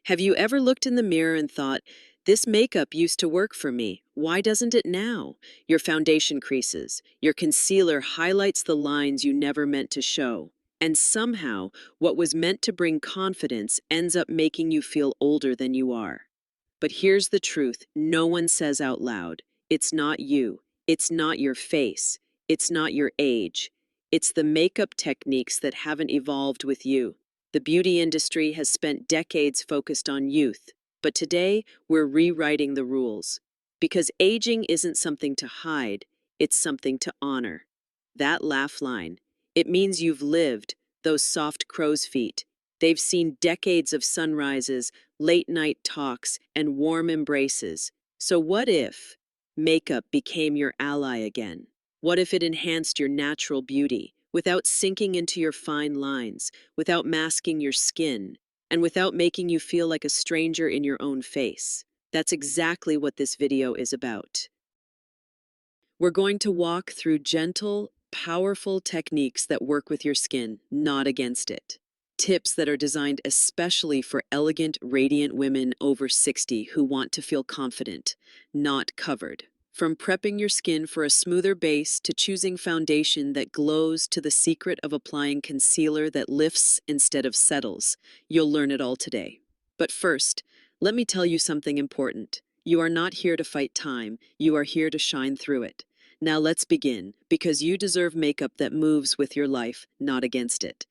Have you ever looked in the mirror and thought, this makeup used to work for me. Why doesn't it now? Your foundation creases. Your concealer highlights the lines you never meant to show. And somehow, what was meant to bring confidence ends up making you feel older than you are. But here's the truth no one says out loud. It's not you. It's not your face. It's not your age. It's the makeup techniques that haven't evolved with you. The beauty industry has spent decades focused on youth, but today we're rewriting the rules. Because aging isn't something to hide, it's something to honor. That laugh line, it means you've lived, those soft crow's feet. They've seen decades of sunrises, late night talks, and warm embraces. So what if makeup became your ally again? What if it enhanced your natural beauty without sinking into your fine lines, without masking your skin, and without making you feel like a stranger in your own face? That's exactly what this video is about. We're going to walk through gentle, powerful techniques that work with your skin, not against it. Tips that are designed especially for elegant, radiant women over 60 who want to feel confident, not covered. From prepping your skin for a smoother base to choosing foundation that glows to the secret of applying concealer that lifts instead of settles, you'll learn it all today. But first, let me tell you something important. You are not here to fight time, you are here to shine through it. Now let's begin, because you deserve makeup that moves with your life, not against it.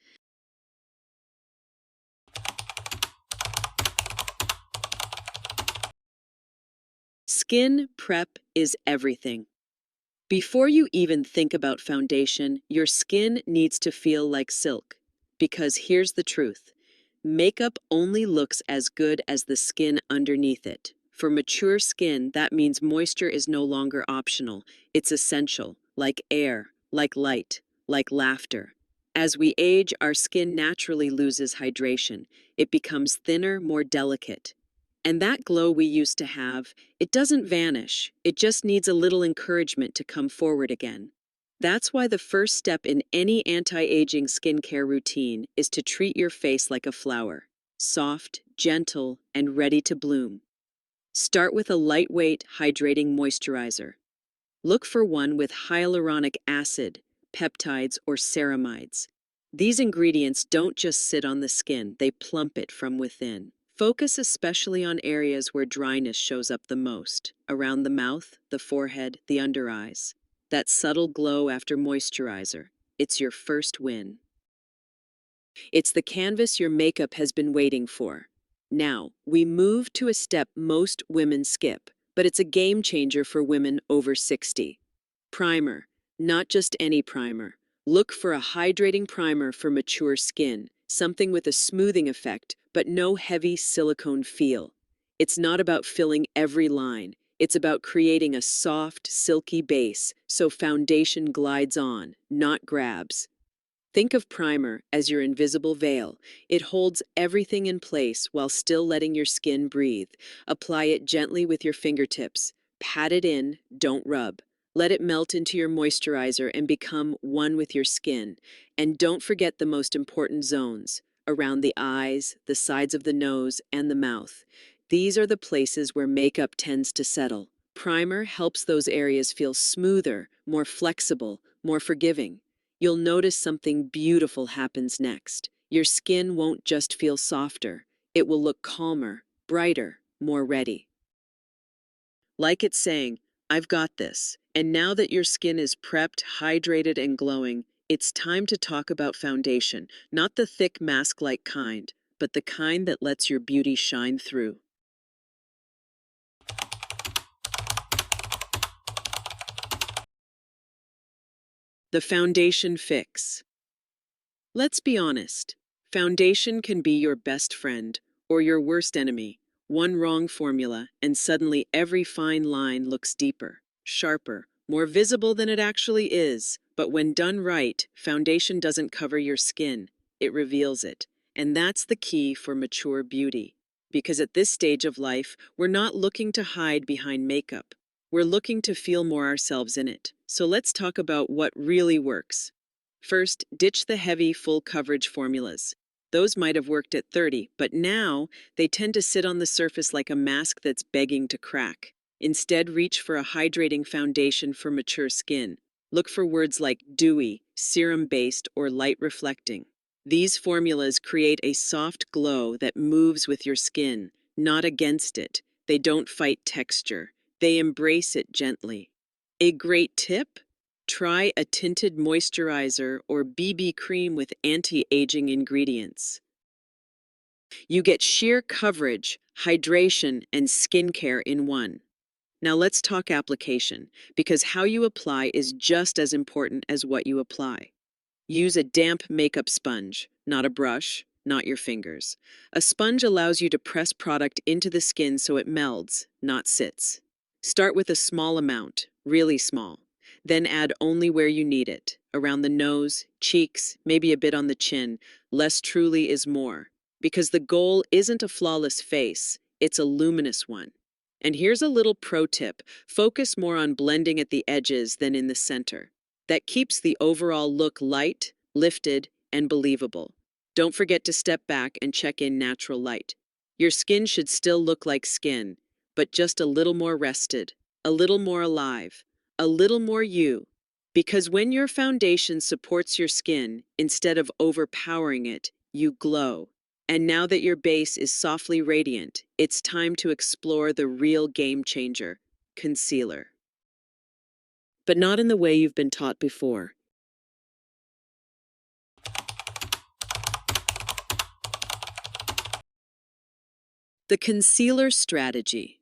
Skin prep is everything. Before you even think about foundation, your skin needs to feel like silk. Because here's the truth. Makeup only looks as good as the skin underneath it. For mature skin, that means moisture is no longer optional. It's essential, like air, like light, like laughter. As we age, our skin naturally loses hydration. It becomes thinner, more delicate. And that glow we used to have, it doesn't vanish. It just needs a little encouragement to come forward again. That's why the first step in any anti-aging skincare routine is to treat your face like a flower, soft, gentle, and ready to bloom. Start with a lightweight, hydrating moisturizer. Look for one with hyaluronic acid, peptides, or ceramides. These ingredients don't just sit on the skin, they plump it from within. Focus especially on areas where dryness shows up the most, around the mouth, the forehead, the under eyes. That subtle glow after moisturizer, it's your first win. It's the canvas your makeup has been waiting for. Now, we move to a step most women skip, but it's a game changer for women over 60. Primer. Not just any primer. Look for a hydrating primer for mature skin, something with a smoothing effect, but no heavy silicone feel. It's not about filling every line. It's about creating a soft, silky base so foundation glides on, not grabs. Think of primer as your invisible veil. It holds everything in place while still letting your skin breathe. Apply it gently with your fingertips. Pat it in, don't rub. Let it melt into your moisturizer and become one with your skin. And don't forget the most important zones, around the eyes, the sides of the nose, and the mouth. These are the places where makeup tends to settle. Primer helps those areas feel smoother, more flexible, more forgiving. You'll notice something beautiful happens next. Your skin won't just feel softer. It will look calmer, brighter, more ready. Like it's saying, I've got this. And now that your skin is prepped, hydrated, and glowing, it's time to talk about foundation. Not the thick mask-like kind, but the kind that lets your beauty shine through. The foundation fix. Let's be honest. Foundation can be your best friend or your worst enemy. One wrong formula, and suddenly every fine line looks deeper, sharper, more visible than it actually is. But when done right, foundation doesn't cover your skin, it reveals it. And that's the key for mature beauty. Because at this stage of life, we're not looking to hide behind makeup. We're looking to feel more ourselves in it. So let's talk about what really works. First, ditch the heavy, full coverage formulas. Those might have worked at 30, but now they tend to sit on the surface like a mask that's begging to crack. Instead, reach for a hydrating foundation for mature skin. Look for words like dewy, serum-based, or light-reflecting. These formulas create a soft glow that moves with your skin, not against it. They don't fight texture. They embrace it gently. A great tip? Try a tinted moisturizer or BB cream with anti-aging ingredients. You get sheer coverage, hydration, and skincare in one. Now let's talk application, because how you apply is just as important as what you apply. Use a damp makeup sponge, not a brush, not your fingers. A sponge allows you to press product into the skin so it melds, not sits. Start with a small amount, really small. Then add only where you need it, around the nose, cheeks, maybe a bit on the chin. Less truly is more. Because the goal isn't a flawless face, it's a luminous one. And here's a little pro tip: focus more on blending at the edges than in the center. That keeps the overall look light, lifted, and believable. Don't forget to step back and check in natural light. Your skin should still look like skin, but just a little more rested, a little more alive, a little more you. Because when your foundation supports your skin instead of overpowering it, you glow. And now that your base is softly radiant, it's time to explore the real game changer: concealer. But not in the way you've been taught before. The concealer strategy.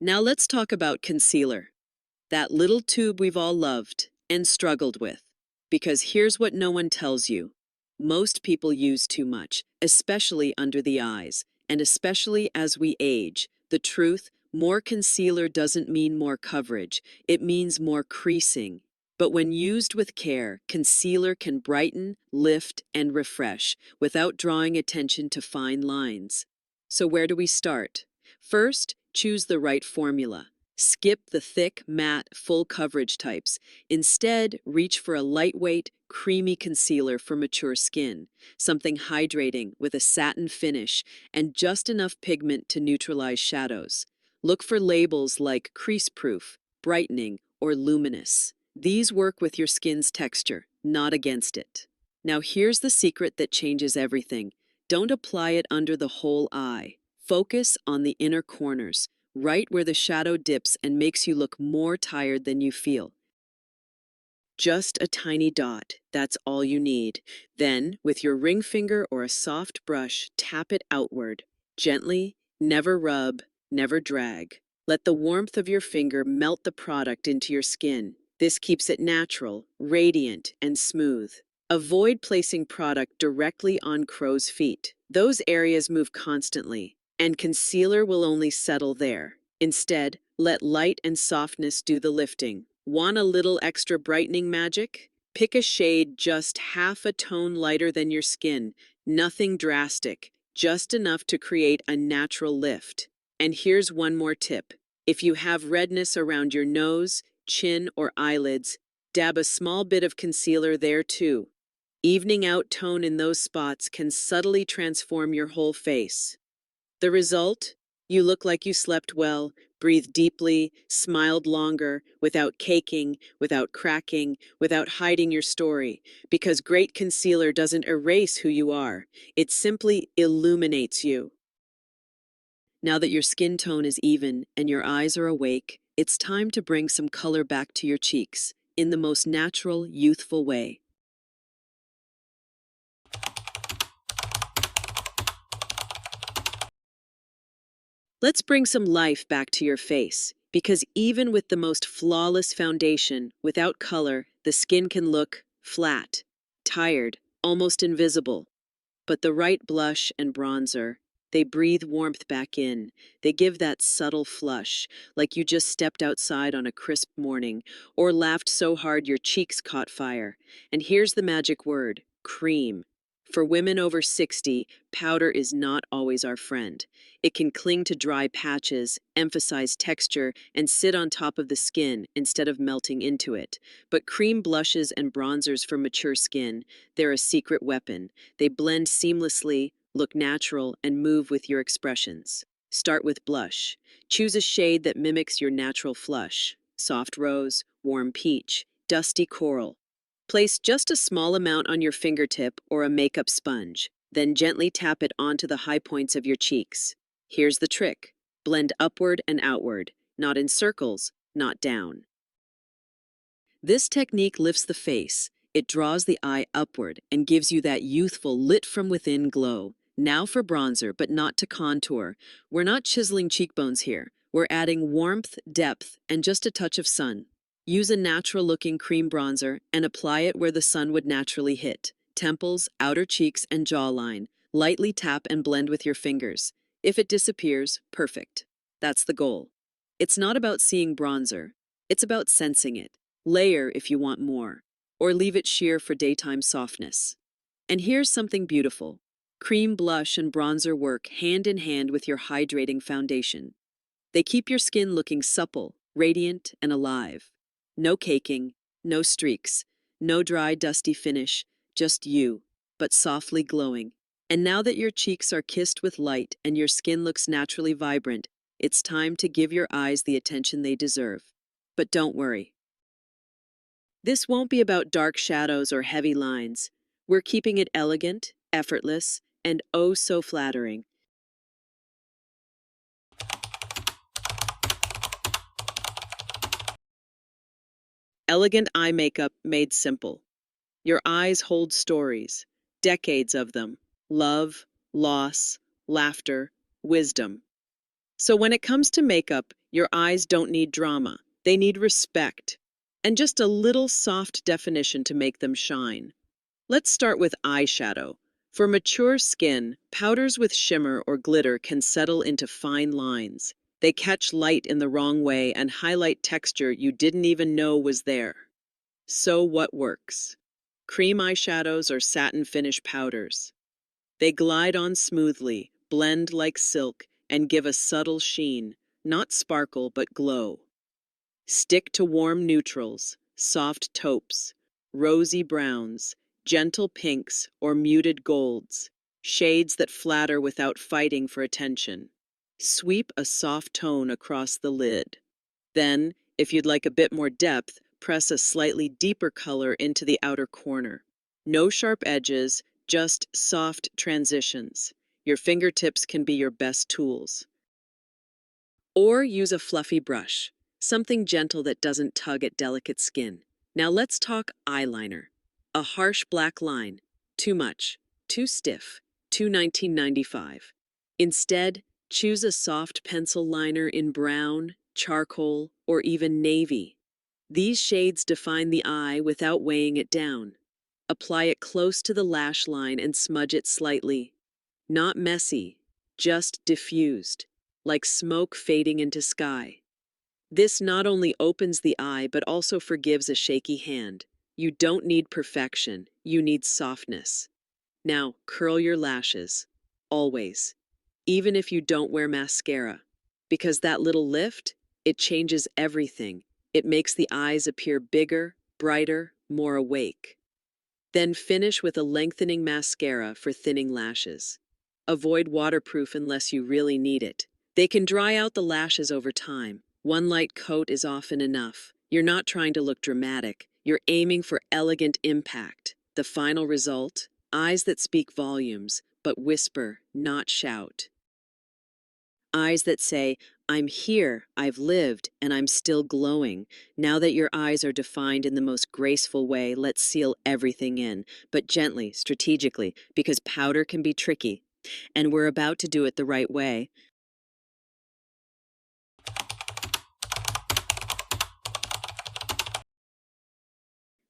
Now let's talk about concealer, that little tube we've all loved and struggled with. Because here's what no one tells you: most people use too much, especially under the eyes, and especially as we age. The truth: more concealer doesn't mean more coverage, it means more creasing. But when used with care, concealer can brighten, lift, and refresh without drawing attention to fine lines. So where do we start? First, choose the right formula. Skip the thick, matte, full coverage types. Instead, reach for a lightweight, creamy concealer for mature skin, something hydrating with a satin finish and just enough pigment to neutralize shadows. Look for labels like crease-proof, brightening, or luminous. These work with your skin's texture, not against it. Now here's the secret that changes everything. Don't apply it under the whole eye. Focus on the inner corners, right where the shadow dips and makes you look more tired than you feel. Just a tiny dot, that's all you need. Then, with your ring finger or a soft brush, tap it outward. Gently, never rub, never drag. Let the warmth of your finger melt the product into your skin. This keeps it natural, radiant, and smooth. Avoid placing product directly on crow's feet. Those areas move constantly, and concealer will only settle there. Instead, let light and softness do the lifting. Want a little extra brightening magic? Pick a shade just half a tone lighter than your skin. Nothing drastic, just enough to create a natural lift. And here's one more tip. If you have redness around your nose, chin, or eyelids, dab a small bit of concealer there too. Evening out tone in those spots can subtly transform your whole face. The result? You look like you slept well, breathed deeply, smiled longer, without caking, without cracking, without hiding your story. Because great concealer doesn't erase who you are, it simply illuminates you. Now that your skin tone is even and your eyes are awake, it's time to bring some color back to your cheeks in the most natural, youthful way. Let's bring some life back to your face, because even with the most flawless foundation, without color, the skin can look flat, tired, almost invisible. But the right blush and bronzer, they breathe warmth back in. They give that subtle flush, like you just stepped outside on a crisp morning, or laughed so hard your cheeks caught fire. And here's the magic word: cream. For women over 60, powder is not always our friend. It can cling to dry patches, emphasize texture, and sit on top of the skin instead of melting into it. But cream blushes and bronzers for mature skin, they're a secret weapon. They blend seamlessly, look natural, and move with your expressions. Start with blush. Choose a shade that mimics your natural flush: soft rose, warm peach, dusty coral. Place just a small amount on your fingertip or a makeup sponge, then gently tap it onto the high points of your cheeks. Here's the trick: blend upward and outward, not in circles, not down. This technique lifts the face. It draws the eye upward and gives you that youthful, lit from within glow. Now for bronzer, but not to contour. We're not chiseling cheekbones here. We're adding warmth, depth, and just a touch of sun. Use a natural-looking cream bronzer and apply it where the sun would naturally hit: temples, outer cheeks, and jawline. Lightly tap and blend with your fingers. If it disappears, perfect. That's the goal. It's not about seeing bronzer. It's about sensing it. Layer if you want more, or leave it sheer for daytime softness. And here's something beautiful. Cream blush and bronzer work hand in hand with your hydrating foundation. They keep your skin looking supple, radiant, and alive. No caking, no streaks, no dry, dusty finish, just you, but softly glowing. And now that your cheeks are kissed with light and your skin looks naturally vibrant, it's time to give your eyes the attention they deserve. But don't worry. This won't be about dark shadows or heavy lines. We're keeping it elegant, effortless, and oh so flattering. Elegant eye makeup made simple. Your eyes hold stories, decades of them: love, loss, laughter, wisdom. So when it comes to makeup, your eyes don't need drama. They need respect, and just a little soft definition to make them shine. Let's start with eyeshadow. For mature skin, powders with shimmer or glitter can settle into fine lines. They catch light in the wrong way and highlight texture you didn't even know was there. So what works? Cream eyeshadows or satin finish powders. They glide on smoothly, blend like silk, and give a subtle sheen, not sparkle but glow. Stick to warm neutrals, soft taupes, rosy browns, gentle pinks, or muted golds, shades that flatter without fighting for attention. Sweep a soft tone across the lid. Then, if you'd like a bit more depth, press a slightly deeper color into the outer corner. No sharp edges, just soft transitions. Your fingertips can be your best tools. Or use a fluffy brush, something gentle that doesn't tug at delicate skin. Now let's talk eyeliner. A harsh black line. Too much, too stiff, too 1995. Instead, choose a soft pencil liner in brown, charcoal, or even navy. These shades define the eye without weighing it down. Apply it close to the lash line and smudge it slightly. Not messy, just diffused, like smoke fading into sky. This not only opens the eye but also forgives a shaky hand. You don't need perfection, you need softness. Now, curl your lashes. Always. Even if you don't wear mascara. Because that little lift, it changes everything. It makes the eyes appear bigger, brighter, more awake. Then finish with a lengthening mascara for thinning lashes. Avoid waterproof unless you really need it. They can dry out the lashes over time. One light coat is often enough. You're not trying to look dramatic. You're aiming for elegant impact. The final result? Eyes that speak volumes, but whisper, not shout. Eyes that say, I'm here, I've lived, and I'm still glowing. Now that your eyes are defined in the most graceful way, let's seal everything in, but gently, strategically, because powder can be tricky. And we're about to do it the right way.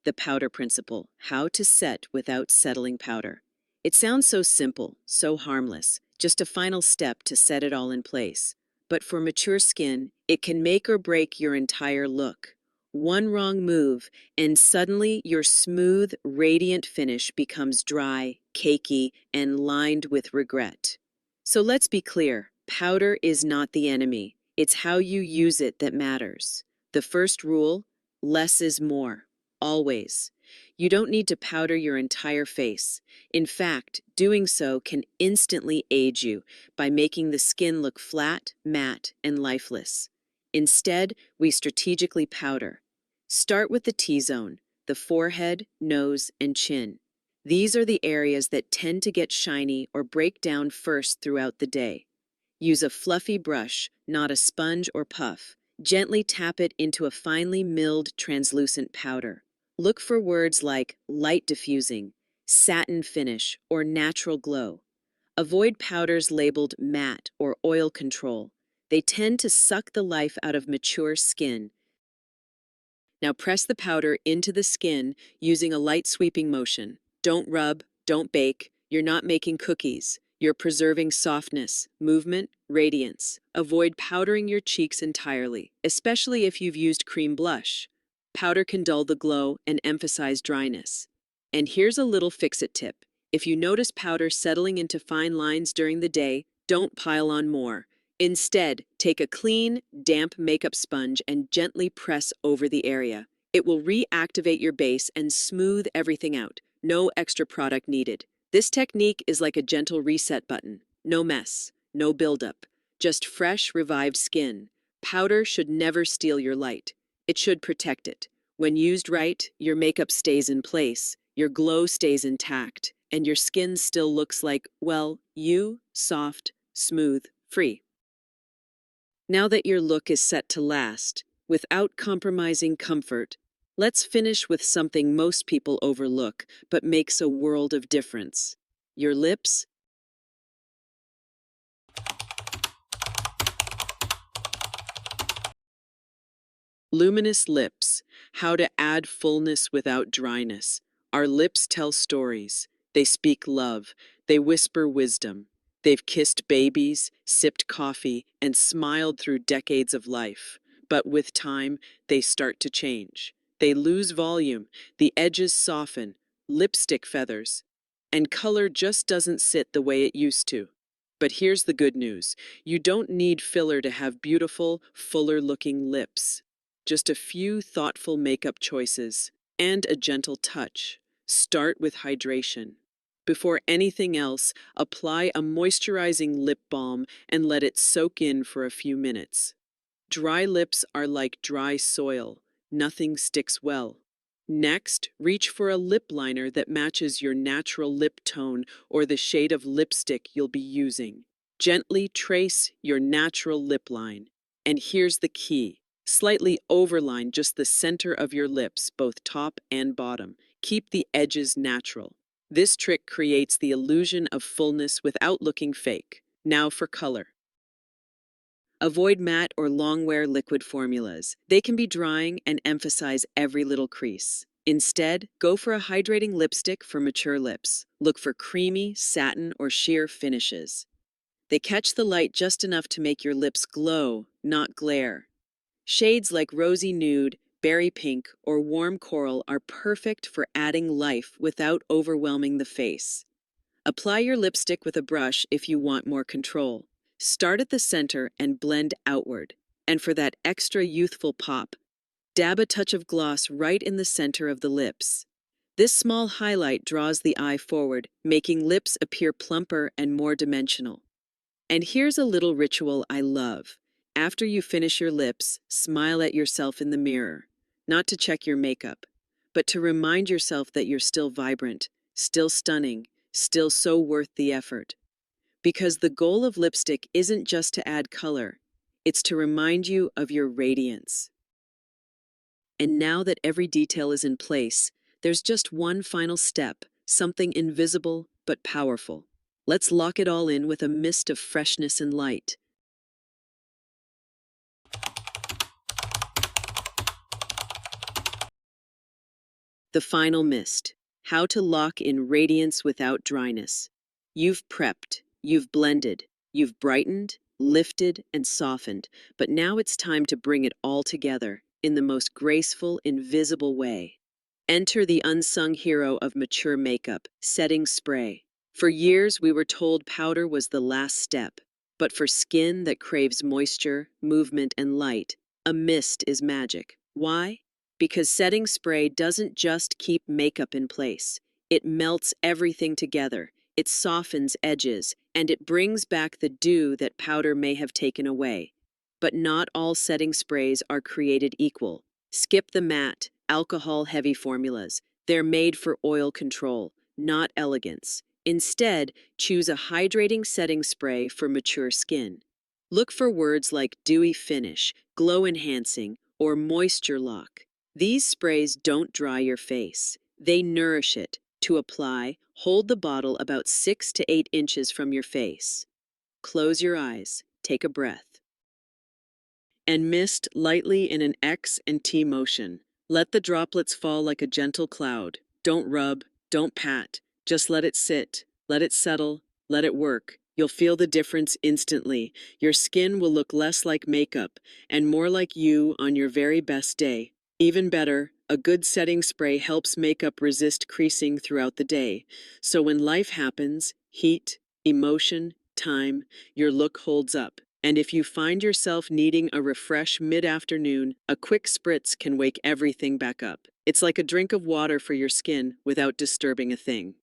The powder principle: how to set without settling powder. It sounds so simple, so harmless, just a final step to set it all in place. But for mature skin, it can make or break your entire look. One wrong move, and suddenly your smooth, radiant finish becomes dry, cakey, and lined with regret. So let's be clear, powder is not the enemy. It's how you use it that matters. The first rule, less is more. Always. You don't need to powder your entire face. In fact, doing so can instantly age you by making the skin look flat, matte, and lifeless. Instead, we strategically powder. Start with the T-zone, the forehead, nose, and chin. These are the areas that tend to get shiny or break down first throughout the day. Use a fluffy brush, not a sponge or puff. Gently tap it into a finely milled translucent powder. Look for words like light diffusing, satin finish, or natural glow. Avoid powders labeled matte or oil control. They tend to suck the life out of mature skin. Now press the powder into the skin using a light sweeping motion. Don't rub, don't bake. You're not making cookies. You're preserving softness, movement, radiance. Avoid powdering your cheeks entirely, especially if you've used cream blush. Powder can dull the glow and emphasize dryness. And here's a little fix-it tip. If you notice powder settling into fine lines during the day, don't pile on more. Instead, take a clean, damp makeup sponge and gently press over the area. It will reactivate your base and smooth everything out. No extra product needed. This technique is like a gentle reset button. No mess, no buildup, just fresh, revived skin. Powder should never steal your light. It should protect it. When used right, your makeup stays in place, your glow stays intact, and your skin still looks like, well, you, soft, smooth, free. Now that your look is set to last, without compromising comfort, let's finish with something most people overlook but makes a world of difference. Your lips. Luminous lips. How to add fullness without dryness. Our lips tell stories. They speak love. They whisper wisdom. They've kissed babies, sipped coffee, and smiled through decades of life. But with time, they start to change. They lose volume, the edges soften, lipstick feathers, and color just doesn't sit the way it used to. But here's the good news. You don't need filler to have beautiful, fuller-looking lips. Just a few thoughtful makeup choices and a gentle touch. Start with hydration. Before anything else, apply a moisturizing lip balm and let it soak in for a few minutes. Dry lips are like dry soil. Nothing sticks well. Next, reach for a lip liner that matches your natural lip tone or the shade of lipstick you'll be using. Gently trace your natural lip line. And here's the key. Slightly overline just the center of your lips, both top and bottom. Keep the edges natural. This trick creates the illusion of fullness without looking fake. Now for color. Avoid matte or long-wear liquid formulas. They can be drying and emphasize every little crease. Instead, go for a hydrating lipstick for mature lips. Look for creamy, satin, or sheer finishes. They catch the light just enough to make your lips glow, not glare. Shades like rosy nude, berry pink, or warm coral are perfect for adding life without overwhelming the face. Apply your lipstick with a brush if you want more control. Start at the center and blend outward. And for that extra youthful pop, dab a touch of gloss right in the center of the lips. This small highlight draws the eye forward, making lips appear plumper and more dimensional. And here's a little ritual I love. After you finish your lips, smile at yourself in the mirror. Not to check your makeup, but to remind yourself that you're still vibrant, still stunning, still so worth the effort. Because the goal of lipstick isn't just to add color, it's to remind you of your radiance. And now that every detail is in place, there's just one final step, something invisible but powerful. Let's lock it all in with a mist of freshness and light. The final mist. How to lock in radiance without dryness. You've prepped, you've blended, you've brightened, lifted, and softened, but now it's time to bring it all together. in the most graceful, invisible way. Enter the unsung hero of mature makeup, setting spray. For years, we were told powder was the last step. But for skin that craves moisture, movement, and light, a mist is magic. Why? Because setting spray doesn't just keep makeup in place. It melts everything together, it softens edges, and it brings back the dew that powder may have taken away. But not all setting sprays are created equal. Skip the matte, alcohol-heavy formulas. They're made for oil control, not elegance. Instead, choose a hydrating setting spray for mature skin. Look for words like dewy finish, glow enhancing, or moisture lock. These sprays don't dry your face. They nourish it. To apply, hold the bottle about 6 to 8 inches from your face. Close your eyes, take a breath, and mist lightly in an X and T motion. Let the droplets fall like a gentle cloud. Don't rub, don't pat, just let it sit, let it settle, let it work. You'll feel the difference instantly. Your skin will look less like makeup and more like you on your very best day. Even better, a good setting spray helps makeup resist creasing throughout the day. So when life happens, heat, emotion, time, your look holds up. And if you find yourself needing a refresh mid-afternoon, a quick spritz can wake everything back up. It's like a drink of water for your skin without disturbing a thing.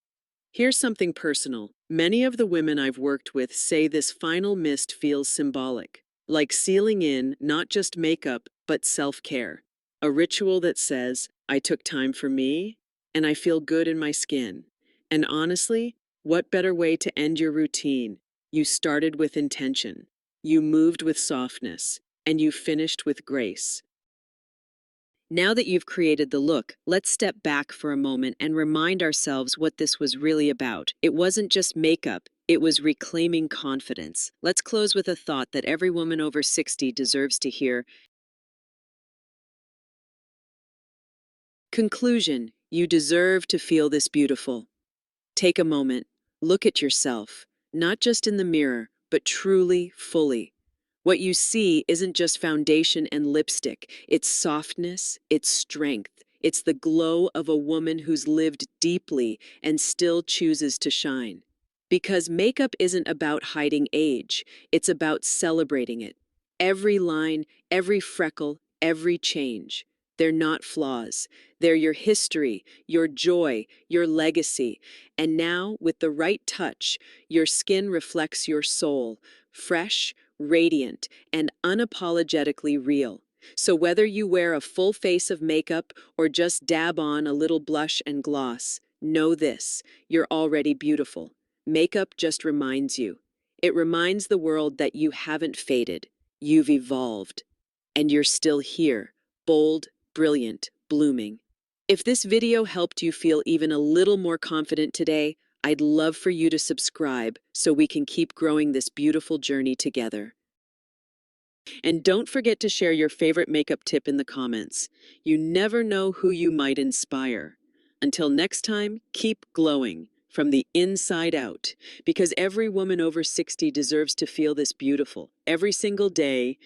Here's something personal. Many of the women I've worked with say this final mist feels symbolic, like sealing in not just makeup, but self-care. A ritual that says, I took time for me, and I feel good in my skin. And honestly, what better way to end your routine? You started with intention. You moved with softness, and you finished with grace. Now that you've created the look, let's step back for a moment and remind ourselves what this was really about. It wasn't just makeup, it was reclaiming confidence. Let's close with a thought that every woman over 60 deserves to hear. Conclusion: you deserve to feel this beautiful. Take a moment, look at yourself, not just in the mirror, but truly, fully. What you see isn't just foundation and lipstick, it's softness, it's strength, it's the glow of a woman who's lived deeply and still chooses to shine. Because makeup isn't about hiding age, it's about celebrating it. Every line, every freckle, every change. They're not flaws. They're your history, your joy, your legacy. And now, with the right touch, your skin reflects your soul, fresh, radiant, and unapologetically real. So whether you wear a full face of makeup or just dab on a little blush and gloss, know this: you're already beautiful. Makeup just reminds you. It reminds the world that you haven't faded, you've evolved, and you're still here, bold, brilliant, blooming. If this video helped you feel even a little more confident today, I'd love for you to subscribe so we can keep growing this beautiful journey together. And don't forget to share your favorite makeup tip in the comments. You never know who you might inspire. Until next time, keep glowing from the inside out, because every woman over 60 deserves to feel this beautiful every single day.